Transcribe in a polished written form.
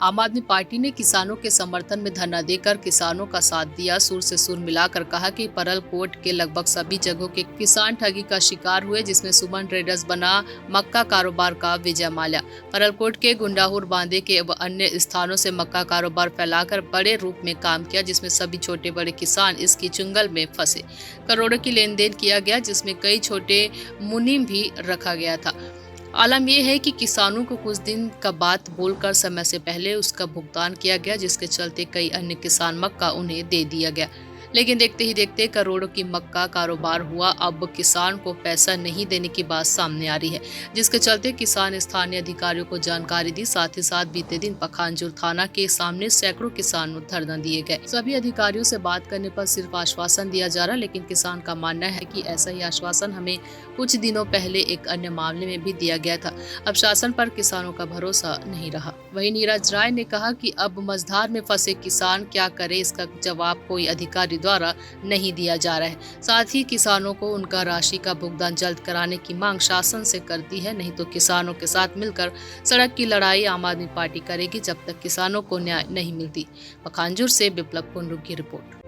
आम आदमी पार्टी ने किसानों के समर्थन में धरना देकर किसानों का साथ दिया। सुर से सुर मिलाकर कहा कि परलकोट के लगभग सभी जगहों के किसान ठगी का शिकार हुए, जिसमें सुमन ट्रेडर्स बना मक्का कारोबार का विजय माल्या। परलकोट के गुंडाहुर बांधे के व अन्य स्थानों से मक्का कारोबार फैलाकर बड़े रूप में काम किया, जिसमें सभी छोटे बड़े किसान इसकी चुंगल में फंसे। करोड़ों की लेन देन किया गया, जिसमें कई छोटे मुनीम भी रखा गया था। आलम यह है कि किसानों को कुछ दिन का बात बोलकर समय से पहले उसका भुगतान किया गया, जिसके चलते कई अन्य किसान मक्का उन्हें दे दिया गया। लेकिन देखते ही देखते करोड़ों की मक्का कारोबार हुआ। अब किसान को पैसा नहीं देने की बात सामने आ रही है, जिसके चलते किसान स्थानीय अधिकारियों को जानकारी दी। साथ ही साथ बीते दिन पखांजूर थाना के सामने सैकड़ों किसान धरना दिए गए। सभी अधिकारियों से बात करने पर सिर्फ आश्वासन दिया जा रहा, लेकिन किसान का मानना है कि ऐसा ही आश्वासन हमें कुछ दिनों पहले एक अन्य मामले में भी दिया गया था। अब शासन पर किसानों का भरोसा नहीं रहा। वहीं नीरज राय ने कहा कि अब मझधार में फंसे किसान क्या करे, इसका जवाब कोई अधिकारी द्वारा नहीं दिया जा रहा है। साथ ही किसानों को उनका राशि का भुगतान जल्द कराने की मांग शासन से करती है, नहीं तो किसानों के साथ मिलकर सड़क की लड़ाई आम आदमी पार्टी करेगी, जब तक किसानों को न्याय नहीं मिलती। पखांजूर से बिप्लब कुंडू की रिपोर्ट।